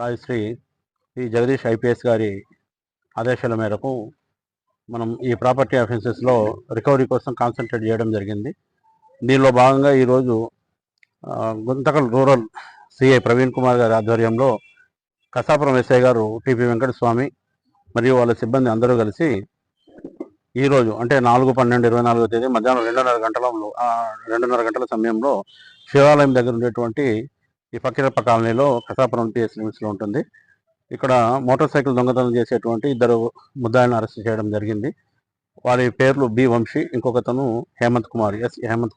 Rajshri Shri Jagadish IPS గారి ఆదేశాల మేరకు మనం ఈ ప్రాపర్టీ అఫెన్సెస్లో రికవరీ కోసం కాన్సన్ట్రేట్ చేయడం జరిగింది. దీనిలో భాగంగా ఈరోజు గుంతకల్ రూరల్ సిఐ ప్రవీణ్ కుమార్ గారి ఆధ్వర్యంలో కసాపురం ఎస్ఐ గారు టిపి వెంకటస్వామి మరియు వాళ్ళ సిబ్బంది అందరూ కలిసి ఈరోజు అంటే 4/12/24 తేదీ మధ్యాహ్నం 2:30 గంటల సమయంలో శివాలయం దగ్గర ఉండేటువంటి ఈ ఫకీరప్ప కాలనీలో కసాపురం పిఎస్ లిమిట్స్లో ఉంటుంది. ఇక్కడ మోటార్ సైకిల్ దొంగతనం చేసేటువంటి 2 ముద్దాయిలను అరెస్ట్ చేయడం జరిగింది. వారి పేర్లు బి వంశీ, ఇంకొకతను హేమంత్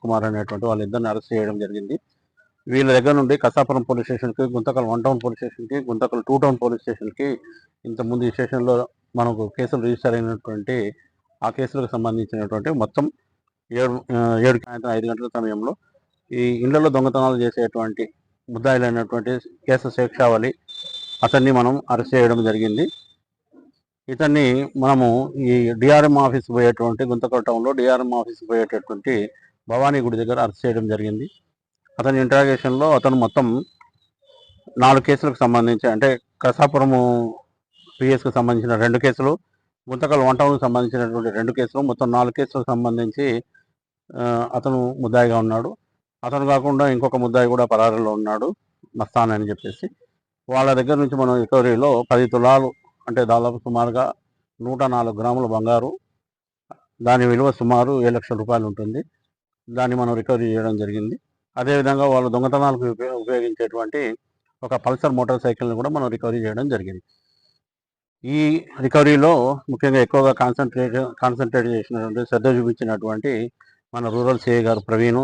కుమార్ అనేటువంటి వాళ్ళిద్దరిని అరెస్ట్ చేయడం జరిగింది. వీళ్ళ దగ్గర నుండి కసాపురం పోలీస్ స్టేషన్కి, గుంతకల్ 1 టౌన్ పోలీస్ స్టేషన్కి, గుంతకల్ 2 టౌన్ పోలీస్ స్టేషన్కి ఇంతకుముందు ఈ స్టేషన్లో మనకు కేసులు రిజిస్టర్ అయినటువంటి ఆ కేసులకు సంబంధించినటువంటి మొత్తం 7 సాయంత్రం 5 గంటల సమయంలో ఈ ఇళ్లలో దొంగతనాలు చేసేటువంటి ముద్దాయిలైనటువంటి కేసు శేక్షావళి అతన్ని మనం అరెస్ట్ చేయడం జరిగింది. ఇతన్ని మనము ఈ డిఆర్ఎం ఆఫీస్కి పోయేటువంటి గుంతకల్ టౌన్లో డిఆర్ఎం ఆఫీస్కి పోయేటటువంటి భవానీ గుడి దగ్గర అరెస్ట్ చేయడం జరిగింది. అతని ఇంట్రాగేషన్లో అతను మొత్తం 4 కేసులకు సంబంధించి అంటే కసాపురము పిఎస్కు సంబంధించిన 2 కేసులు, గుంతకల్ 1 టౌన్కి సంబంధించినటువంటి 2 కేసులు, మొత్తం 4 కేసులకు సంబంధించి అతను ముద్దాయిగా ఉన్నాడు. అతను కాకుండా ఇంకొక ముద్దాయి కూడా పరారీలో ఉన్నాడు, మస్తాన్ అని చెప్పేసి. వాళ్ళ దగ్గర నుంచి మనం రికవరీలో 10 తులాలు అంటే దాదాపు సుమారుగా 104 గ్రాముల బంగారు, దాని విలువ సుమారు 7 లక్షల రూపాయలు ఉంటుంది. దాన్ని మనం రికవరీ చేయడం జరిగింది. అదేవిధంగా వాళ్ళు దొంగతనాలకు ఉపయోగించేటువంటి ఒక పల్సర్ మోటార్ సైకిల్ని కూడా మనం రికవరీ చేయడం జరిగింది. ఈ రికవరీలో ముఖ్యంగా ఎక్కువగా కాన్సన్ట్రేట్ చేసినటువంటి శ్రద్ధ చూపించినటువంటి మన రూరల్ సిఐ గారు ప్రవీణు,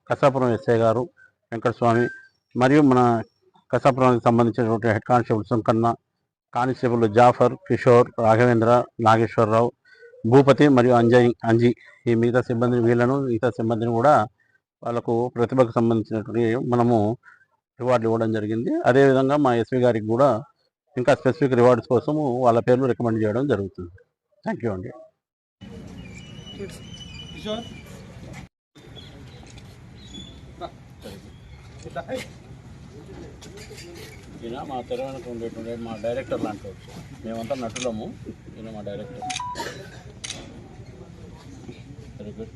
కసాపురం ఎస్ఐ గారు వెంకటస్వామి, మరియు మన కసాపురానికి సంబంధించినటువంటి head constable Sunkanna, constable Jafar, Kishore, Raghavendra, Nageswararao, Bhupathi మరియు అంజీ ఈ మిగతా సిబ్బందిని కూడా వాళ్ళకు ప్రతిభకు సంబంధించినటువంటి మనము రివార్డులు ఇవ్వడం జరిగింది. అదేవిధంగా మా ఎస్పీ గారికి కూడా ఇంకా స్పెసిఫిక్ రివార్డ్స్ కోసము వాళ్ళ పేర్లు రికమెండ్ చేయడం జరుగుతుంది. థ్యాంక్ యూ అండి. ఈయన మా తెలంగాణకు ఉండేటువంటి మా డైరెక్టర్ లాంటి మేమంతా నటులము, ఈయన మా డైరెక్టర్. Very good.